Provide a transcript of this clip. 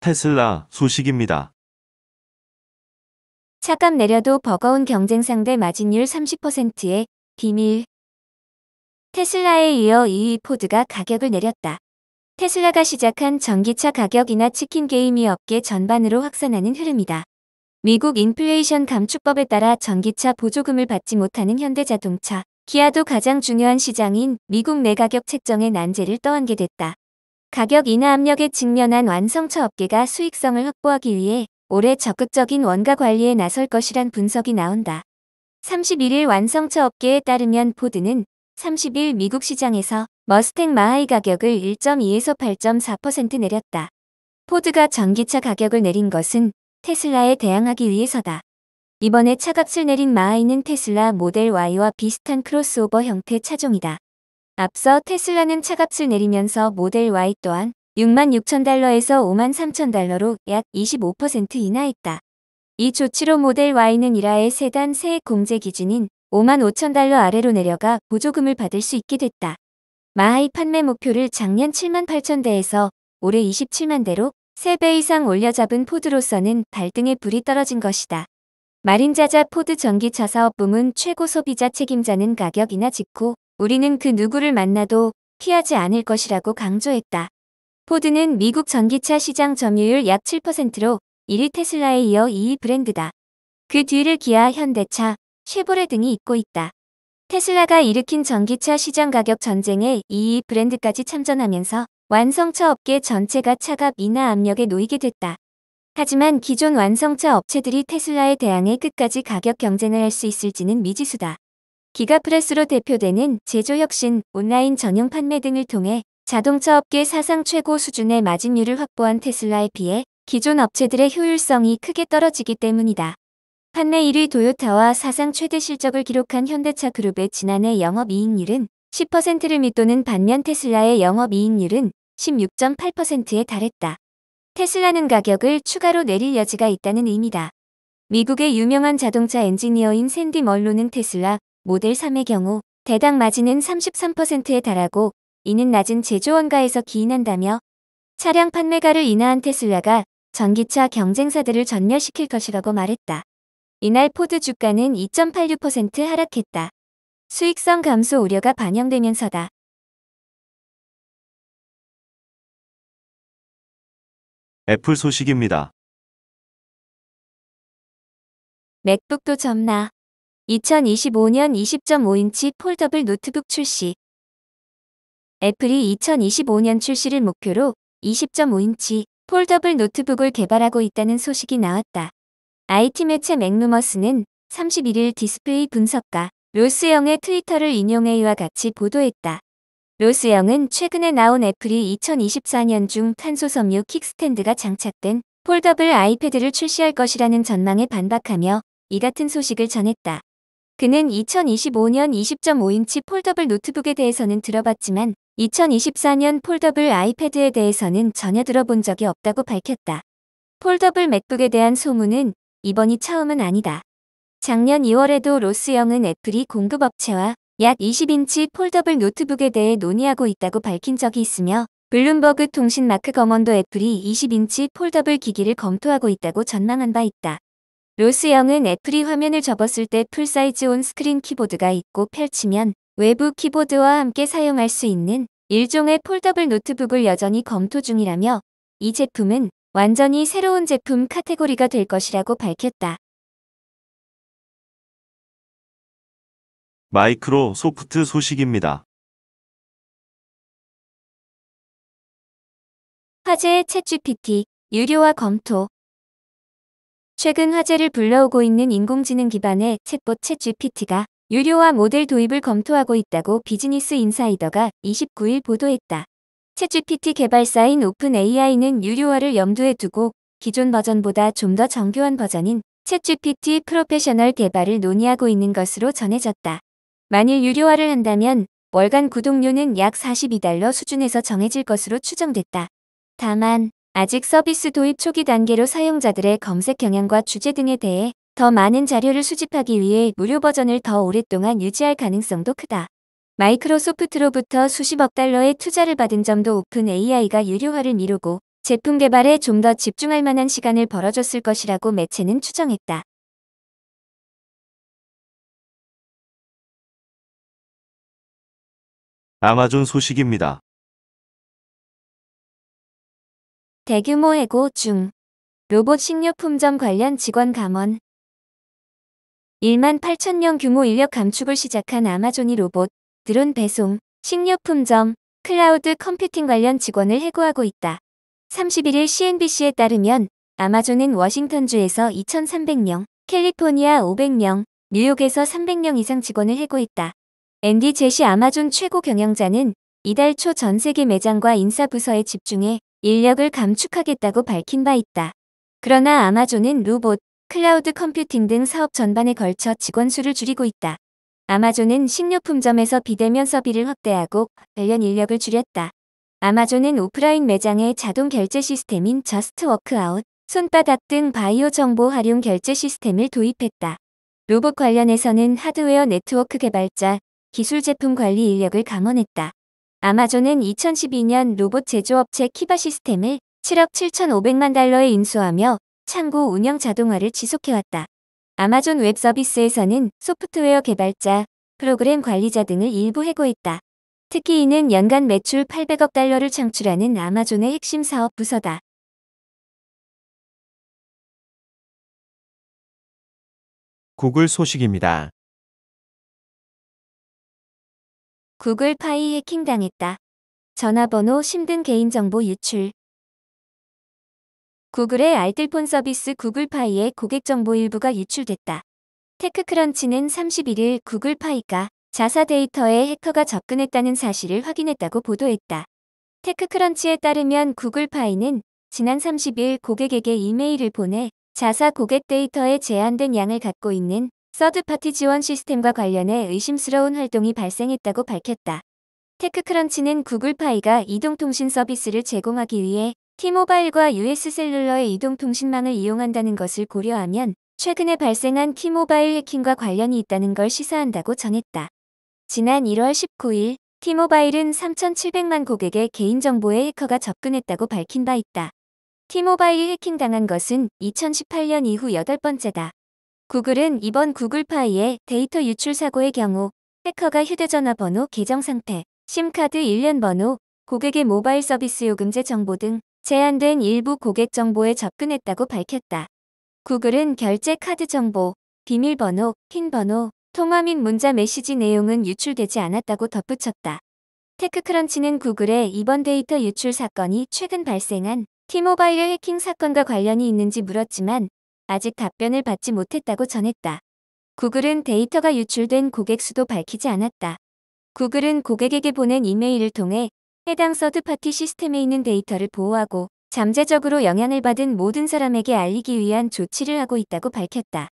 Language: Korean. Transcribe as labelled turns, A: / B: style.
A: 테슬라 소식입니다.
B: 차값 내려도 버거운 경쟁 상대 마진율 30%의 비밀. 테슬라에 이어 2위 포드가 가격을 내렸다. 테슬라가 시작한 전기차 가격 인하 치킨 게임이 업계 전반으로 확산하는 흐름이다. 미국 인플레이션 감축법에 따라 전기차 보조금을 받지 못하는 현대자동차, 기아도 가장 중요한 시장인 미국 내 가격 책정의 난제를 떠안게 됐다. 가격 인하 압력에 직면한 완성차 업계가 수익성을 확보하기 위해 올해 적극적인 원가 관리에 나설 것이란 분석이 나온다. 31일 완성차 업계에 따르면 포드는 30일 미국 시장에서 머스탱 마하이 가격을 1.2에서 8.4% 내렸다. 포드가 전기차 가격을 내린 것은 테슬라에 대항하기 위해서다. 이번에 차값을 내린 마하이는 테슬라 모델 Y와 비슷한 크로스오버 형태 차종이다. 앞서 테슬라는 차값을 내리면서 모델 Y 또한 66,000달러에서 53,000달러로 약 25% 인하했다. 이 조치로 모델 Y는 일하의 세단 세액 공제 기준인 55,000달러 아래로 내려가 보조금을 받을 수 있게 됐다. 마하이 판매 목표를 작년 78,000대에서 올해 27만 대로 3배 이상 올려잡은 포드로서는 발등에 불이 떨어진 것이다. 마린자자 포드 전기차 사업 부문 최고 소비자 책임자는 가격 인하 직후 우리는 그 누구를 만나도 피하지 않을 것이라고 강조했다. 포드는 미국 전기차 시장 점유율 약 7%로 1위 테슬라에 이어 2위 브랜드다. 그 뒤를 기아, 현대차, 쉐보레 등이 잇고 있다. 테슬라가 일으킨 전기차 시장 가격 전쟁에 2위 브랜드까지 참전하면서 완성차 업계 전체가 차값 인하 압력에 놓이게 됐다. 하지만 기존 완성차 업체들이 테슬라에 대항해 끝까지 가격 경쟁을 할 수 있을지는 미지수다. 기가프레스로 대표되는 제조혁신, 온라인 전용 판매 등을 통해 자동차 업계 사상 최고 수준의 마진율을 확보한 테슬라에 비해 기존 업체들의 효율성이 크게 떨어지기 때문이다. 판매 1위 도요타와 사상 최대 실적을 기록한 현대차 그룹의 지난해 영업이익률은 10%를 밑도는 반면 테슬라의 영업이익률은 16.8%에 달했다. 테슬라는 가격을 추가로 내릴 여지가 있다는 의미다. 미국의 유명한 자동차 엔지니어인 샌디 멀로는 테슬라 모델 3의 경우 대당 마진은 33%에 달하고 이는 낮은 제조 원가에서 기인한다며 차량 판매가를 인하한 테슬라가 전기차 경쟁사들을 전멸시킬 것이라고 말했다. 이날 포드 주가는 2.86% 하락했다. 수익성 감소 우려가 반영되면서다.
A: 애플 소식입니다.
B: 맥북도 접나. 2025년 20.5인치 폴더블 노트북 출시. 애플이 2025년 출시를 목표로 20.5인치 폴더블 노트북을 개발하고 있다는 소식이 나왔다. IT 매체 맥루머스는 31일 디스플레이 분석가 로스 영의 트위터를 인용해 이와 같이 보도했다. 로스 영은 최근에 나온 애플이 2024년 중 탄소 섬유 킥스탠드가 장착된 폴더블 아이패드를 출시할 것이라는 전망에 반박하며 이 같은 소식을 전했다. 그는 2025년 20.5인치 폴더블 노트북에 대해서는 들어봤지만 2024년 폴더블 아이패드에 대해서는 전혀 들어본 적이 없다고 밝혔다. 폴더블 맥북에 대한 소문은 이번이 처음은 아니다. 작년 2월에도 로스 영은 애플이 공급업체와 약 20인치 폴더블 노트북에 대해 논의하고 있다고 밝힌 적이 있으며 블룸버그 통신 마크 거먼도 애플이 20인치 폴더블 기기를 검토하고 있다고 전망한 바 있다. 로스 영은 애플이 화면을 접었을 때 풀사이즈 온스크린 키보드가 있고 펼치면 외부 키보드와 함께 사용할 수 있는 일종의 폴더블 노트북을 여전히 검토 중이라며 이 제품은 완전히 새로운 제품 카테고리가 될 것이라고 밝혔다.
A: 마이크로소프트 소식입니다.
B: 화제의 챗GPT, 유료화 검토. 최근 화제를 불러오고 있는 인공지능 기반의 챗봇 챗GPT가 유료화 모델 도입을 검토하고 있다고 비즈니스 인사이더가 29일 보도했다. 챗GPT 개발사인 오픈AI는 유료화를 염두에 두고 기존 버전보다 좀 더 정교한 버전인 챗GPT 프로페셔널 개발을 논의하고 있는 것으로 전해졌다. 만일 유료화를 한다면 월간 구독료는 약 $42 수준에서 정해질 것으로 추정됐다. 다만 아직 서비스 도입 초기 단계로 사용자들의 검색 경향과 주제 등에 대해 더 많은 자료를 수집하기 위해 무료 버전을 더 오랫동안 유지할 가능성도 크다. 마이크로소프트로부터 수십억 달러의 투자를 받은 점도 오픈 AI가 유료화를 미루고 제품 개발에 좀 더 집중할 만한 시간을 벌어줬을 것이라고 매체는 추정했다.
A: 아마존 소식입니다.
B: 대규모 해고 중. 로봇 식료품점 관련 직원 감원. 1만 8천 명 규모 인력 감축을 시작한 아마존이 로봇, 드론 배송, 식료품점, 클라우드 컴퓨팅 관련 직원을 해고하고 있다. 31일 CNBC에 따르면 아마존은 워싱턴주에서 2,300명, 캘리포니아 500명, 뉴욕에서 300명 이상 직원을 해고했다. 앤디 제시 아마존 최고 경영자는 이달 초 전 세계 매장과 인사부서에 집중해 인력을 감축하겠다고 밝힌 바 있다. 그러나 아마존은 로봇, 클라우드 컴퓨팅 등 사업 전반에 걸쳐 직원 수를 줄이고 있다. 아마존은 식료품점에서 비대면 서비를 확대하고 관련 인력을 줄였다. 아마존은 오프라인 매장에 자동 결제 시스템인 저스트 워크아웃, 손바닥 등 바이오 정보 활용 결제 시스템을 도입했다. 로봇 관련해서는 하드웨어 네트워크 개발자, 기술 제품 관리 인력을 감원했다. 아마존은 2012년 로봇 제조업체 키바 시스템을 7억 7,500만 달러에 인수하며 창고 운영 자동화를 지속해왔다. 아마존 웹 서비스에서는 소프트웨어 개발자, 프로그램 관리자 등을 일부 해고했다. 특히 이는 연간 매출 800억 달러를 창출하는 아마존의 핵심 사업 부서다.
C: 구글 소식입니다.
B: 구글 파이 해킹당했다. 전화번호, 심 등 개인정보 유출. 구글의 알뜰폰 서비스 구글 파이의 고객 정보 일부가 유출됐다. 테크크런치는 31일 구글 파이가 자사 데이터에 해커가 접근했다는 사실을 확인했다고 보도했다. 테크크런치에 따르면 구글 파이는 지난 30일 고객에게 이메일을 보내 자사 고객 데이터에 제한된 양을 갖고 있는 서드파티 지원 시스템과 관련해 의심스러운 활동이 발생했다고 밝혔다. 테크크런치는 구글 파이가 이동통신 서비스를 제공하기 위해 T모바일과 US셀룰러의 이동통신망을 이용한다는 것을 고려하면 최근에 발생한 T모바일 해킹과 관련이 있다는 걸 시사한다고 전했다. 지난 1월 19일 T모바일은 3,700만 고객의 개인정보에 해커가 접근했다고 밝힌 바 있다. T모바일이 해킹당한 것은 2018년 이후 8번째다. 구글은 이번 구글파이의 데이터 유출 사고의 경우 해커가 휴대전화 번호 계정 상태, 심카드 일련 번호, 고객의 모바일 서비스 요금제 정보 등 제한된 일부 고객 정보에 접근했다고 밝혔다. 구글은 결제 카드 정보, 비밀번호, 핀 번호, 통화 및 문자 메시지 내용은 유출되지 않았다고 덧붙였다. 테크크런치는 구글의 이번 데이터 유출 사건이 최근 발생한 T모바일 해킹 사건과 관련이 있는지 물었지만 아직 답변을 받지 못했다고 전했다. 구글은 데이터가 유출된 고객 수도 밝히지 않았다. 구글은 고객에게 보낸 이메일을 통해 해당 서드파티 시스템에 있는 데이터를 보호하고 잠재적으로 영향을 받은 모든 사람에게 알리기 위한 조치를 하고 있다고 밝혔다.